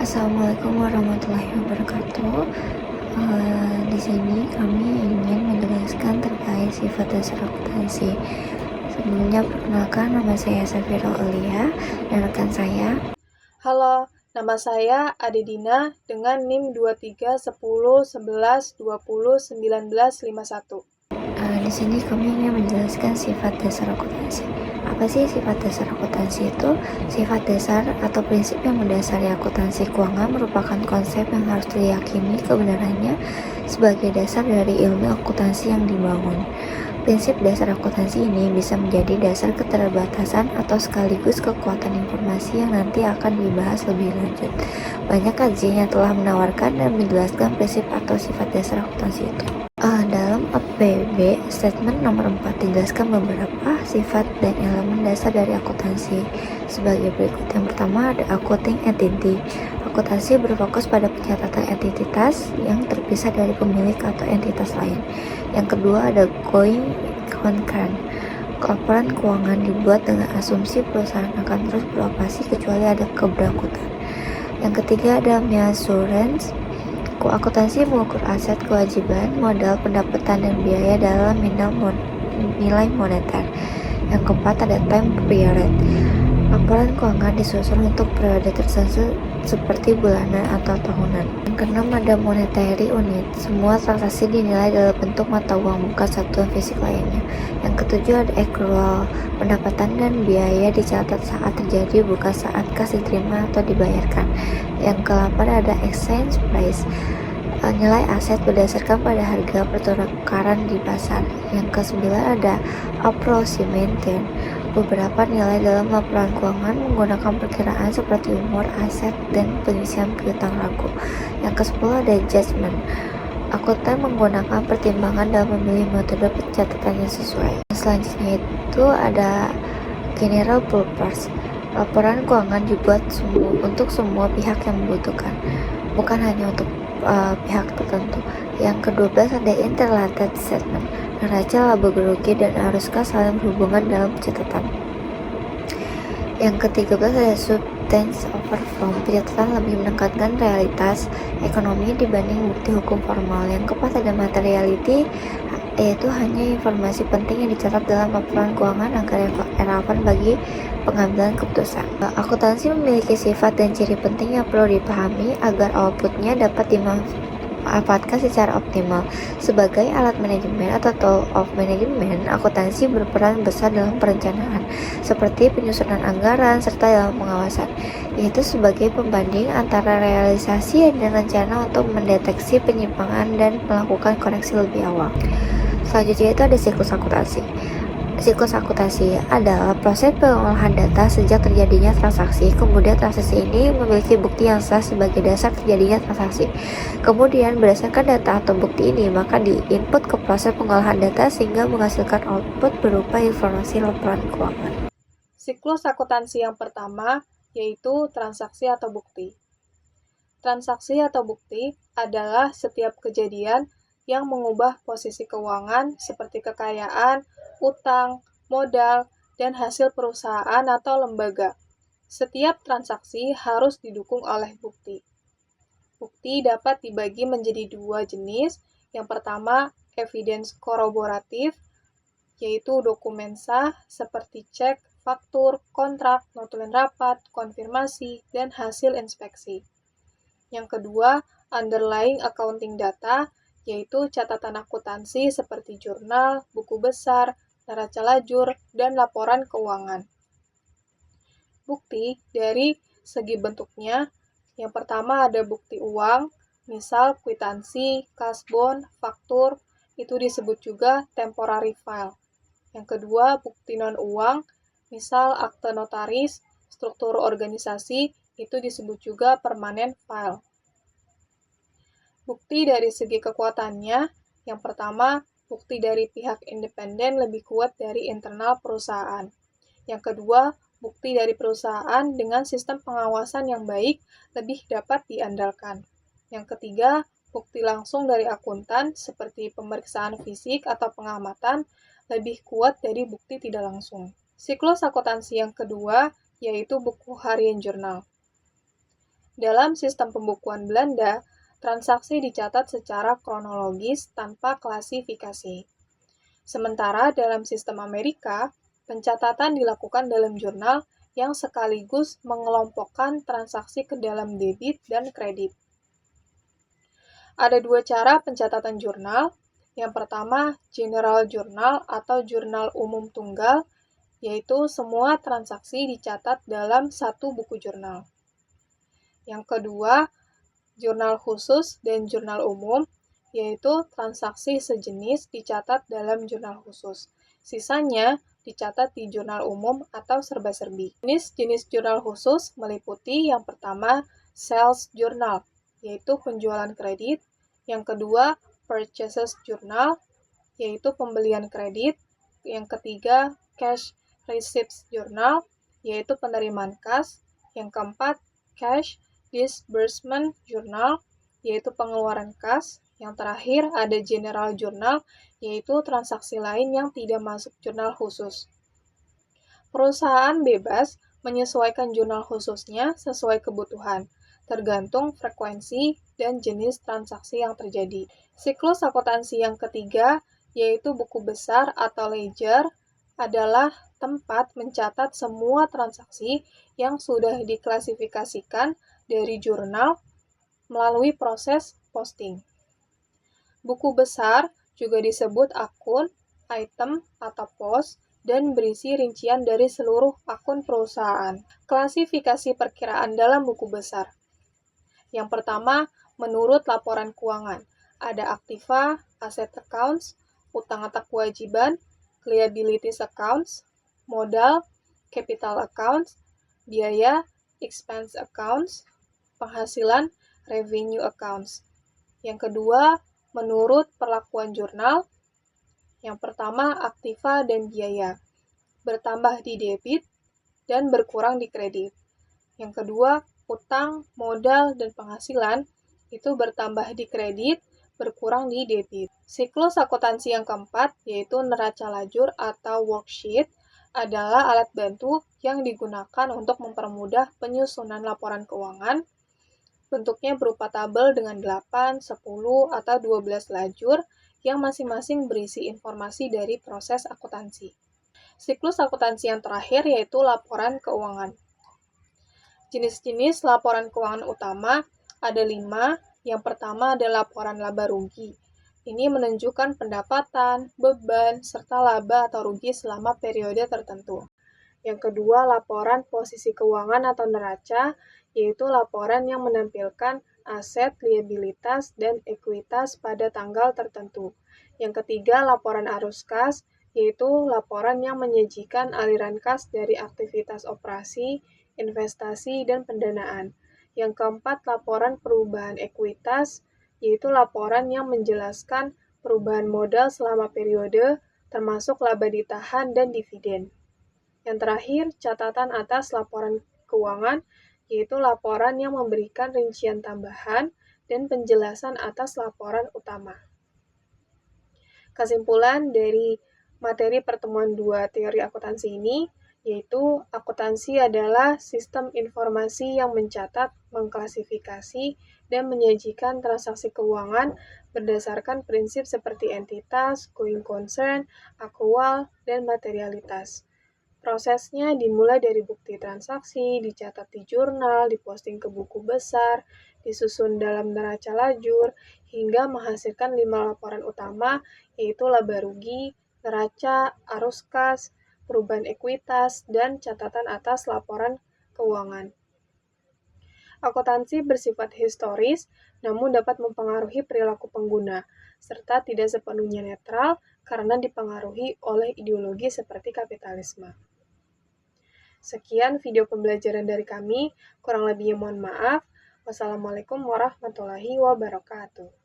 Assalamualaikum warahmatullahi wabarakatuh. Di sini kami ingin menjelaskan terkait sifat dasar akuntansi. Sebelumnya perkenalkan, nama saya Safira Aulia dan rekan saya. Halo, nama saya Adedina dengan NIM 231011201951. Di sini kami ingin menjelaskan sifat dasar akuntansi. Apa sih sifat dasar akuntansi itu? Sifat dasar atau prinsip yang mendasari akuntansi keuangan merupakan konsep yang harus diyakini kebenarannya sebagai dasar dari ilmu akuntansi yang dibangun. Prinsip dasar akuntansi ini bisa menjadi dasar keterbatasan atau sekaligus kekuatan informasi yang nanti akan dibahas lebih lanjut. Banyak kajian yang telah menawarkan dan menjelaskan prinsip atau sifat dasar akuntansi itu. Dalam APB Statement nomor 4 dijelaskan beberapa sifat dan elemen dasar dari akuntansi sebagai berikut. Yang pertama ada accounting entity. Akuntansi berfokus pada pencatatan entitas yang terpisah dari pemilik atau entitas lain. Yang kedua ada going concern. Laporan keuangan dibuat dengan asumsi perusahaan akan terus beroperasi kecuali ada keberangkutan. Yang ketiga ada meassurance. Akuntansi mengukur aset, kewajiban, modal, pendapatan, dan biaya dalam nilai moneter. Yang keempat ada time period. Laporan keuangan disusun untuk periode tertentu seperti bulanan atau tahunan. Yang keenam ada monetary unit. Semua transaksi dinilai dalam bentuk mata uang, bukan satuan fisik lainnya. Yang ketujuh ada accrual. Pendapatan dan biaya dicatat saat terjadi, bukan saat kas diterima atau dibayarkan. Yang ke-8 ada exchange price. Nilai aset berdasarkan pada harga pertukaran di pasar. Yang ke-9 ada approximation. Beberapa nilai dalam laporan keuangan menggunakan perkiraan seperti umur aset dan pengisian piutang ragu. Yang ke-10 ada judgment. Akuntan menggunakan pertimbangan dalam memilih metode pencatatan yang sesuai. Selanjutnya itu ada general purpose. Laporan keuangan dibuat untuk semua pihak yang membutuhkan, bukan hanya untuk pihak tertentu. Yang ke-12 ada interrelated statement. Neraca, laba rugi, dan arus kas saling berhubungan dalam pencatatan. Yang ke-13 ada substance over form. Pencatatan lebih menekankan realitas ekonomi dibanding bukti hukum formal. Yang ke-14 ada materiality, yaitu hanya informasi penting yang dicatat dalam laporan keuangan agar relevan bagi pengambilan keputusan. Akuntansi memiliki sifat dan ciri penting yang perlu dipahami agar outputnya dapat dimanfaatkan secara optimal. Sebagai alat manajemen atau tool of management, akuntansi berperan besar dalam perencanaan, seperti penyusunan anggaran serta dalam pengawasan, yaitu sebagai pembanding antara realisasi dan rencana untuk mendeteksi penyimpangan dan melakukan koreksi lebih awal. Selanjutnya itu ada siklus akuntansi. Siklus akuntansi adalah proses pengolahan data sejak terjadinya transaksi. Kemudian transaksi ini memiliki bukti yang sah sebagai dasar terjadinya transaksi. Kemudian berdasarkan data atau bukti ini maka diinput ke proses pengolahan data sehingga menghasilkan output berupa informasi laporan keuangan. Siklus akuntansi yang pertama yaitu transaksi atau bukti. Transaksi atau bukti adalah setiap kejadian yang mengubah posisi keuangan seperti kekayaan, utang, modal, dan hasil perusahaan atau lembaga. Setiap transaksi harus didukung oleh bukti. Bukti dapat dibagi menjadi dua jenis. Yang pertama, evidence koroboratif, yaitu dokumen sah seperti cek, faktur, kontrak, notulen rapat, konfirmasi, dan hasil inspeksi. Yang kedua, underlying accounting data, yaitu catatan akuntansi seperti jurnal, buku besar, neraca lajur, dan laporan keuangan. Bukti dari segi bentuknya, yang pertama ada bukti uang, misal kwitansi, kasbon, faktur, itu disebut juga temporary file. Yang kedua, bukti non-uang, misal akte notaris, struktur organisasi, itu disebut juga permanent file. Bukti dari segi kekuatannya, yang pertama, bukti dari pihak independen lebih kuat dari internal perusahaan. Yang kedua, bukti dari perusahaan dengan sistem pengawasan yang baik lebih dapat diandalkan. Yang ketiga, bukti langsung dari akuntan seperti pemeriksaan fisik atau pengamatan lebih kuat dari bukti tidak langsung. Siklus akuntansi yang kedua yaitu buku harian jurnal. Dalam sistem pembukuan Belanda, transaksi dicatat secara kronologis tanpa klasifikasi. Sementara dalam sistem Amerika, pencatatan dilakukan dalam jurnal yang sekaligus mengelompokkan transaksi ke dalam debit dan kredit. Ada dua cara pencatatan jurnal. Yang pertama, General Journal atau jurnal umum tunggal, yaitu semua transaksi dicatat dalam satu buku jurnal. Yang kedua, jurnal khusus dan jurnal umum, yaitu transaksi sejenis dicatat dalam jurnal khusus. Sisanya dicatat di jurnal umum atau serba-serbi. Jenis-jenis jurnal khusus meliputi yang pertama, sales journal, yaitu penjualan kredit. Yang kedua, purchases journal, yaitu pembelian kredit. Yang ketiga, cash receipts journal, yaitu penerimaan kas. Yang keempat, cash disbursement journal, yaitu pengeluaran kas. Yang terakhir ada general journal, yaitu transaksi lain yang tidak masuk jurnal khusus. Perusahaan bebas menyesuaikan jurnal khususnya sesuai kebutuhan, tergantung frekuensi dan jenis transaksi yang terjadi. Siklus akuntansi yang ketiga, yaitu buku besar atau ledger, adalah tempat mencatat semua transaksi yang sudah diklasifikasikan dari jurnal melalui proses posting. Buku besar juga disebut akun, item, atau pos, dan berisi rincian dari seluruh akun perusahaan. Klasifikasi perkiraan dalam buku besar. Yang pertama, menurut laporan keuangan. Ada aktiva, asset accounts, utang atau kewajiban, liabilities accounts, modal, capital accounts, biaya, expense accounts, penghasilan, revenue accounts. Yang kedua, menurut perlakuan jurnal. Yang pertama, aktiva dan biaya, bertambah di debit dan berkurang di kredit. Yang kedua, utang, modal, dan penghasilan itu bertambah di kredit, berkurang di debit. Siklus akuntansi yang keempat, yaitu neraca lajur atau worksheet, adalah alat bantu yang digunakan untuk mempermudah penyusunan laporan keuangan. Bentuknya berupa tabel dengan 8, 10, atau 12 lajur yang masing-masing berisi informasi dari proses akuntansi. Siklus akuntansi yang terakhir yaitu laporan keuangan. Jenis-jenis laporan keuangan utama ada 5. Yang pertama adalah laporan laba rugi. Ini menunjukkan pendapatan, beban, serta laba atau rugi selama periode tertentu. Yang kedua, laporan posisi keuangan atau neraca, yaitu laporan yang menampilkan aset, liabilitas, dan ekuitas pada tanggal tertentu. Yang ketiga, laporan arus kas, yaitu laporan yang menyajikan aliran kas dari aktivitas operasi, investasi, dan pendanaan. Yang keempat, laporan perubahan ekuitas, yaitu laporan yang menjelaskan perubahan modal selama periode, termasuk laba ditahan dan dividen. Yang terakhir, catatan atas laporan keuangan, yaitu laporan yang memberikan rincian tambahan dan penjelasan atas laporan utama. Kesimpulan dari materi pertemuan 2 teori akuntansi ini, yaitu akuntansi adalah sistem informasi yang mencatat, mengklasifikasi, dan menyajikan transaksi keuangan berdasarkan prinsip seperti entitas, going concern, akrual, dan materialitas. Prosesnya dimulai dari bukti transaksi, dicatat di jurnal, diposting ke buku besar, disusun dalam neraca lajur, hingga menghasilkan 5 laporan utama, yaitu laba rugi, neraca, arus kas, perubahan ekuitas, dan catatan atas laporan keuangan. Akuntansi bersifat historis, namun dapat mempengaruhi perilaku pengguna, serta tidak sepenuhnya netral karena dipengaruhi oleh ideologi seperti kapitalisme. Sekian video pembelajaran dari kami, kurang lebihnya mohon maaf. Wassalamualaikum warahmatullahi wabarakatuh.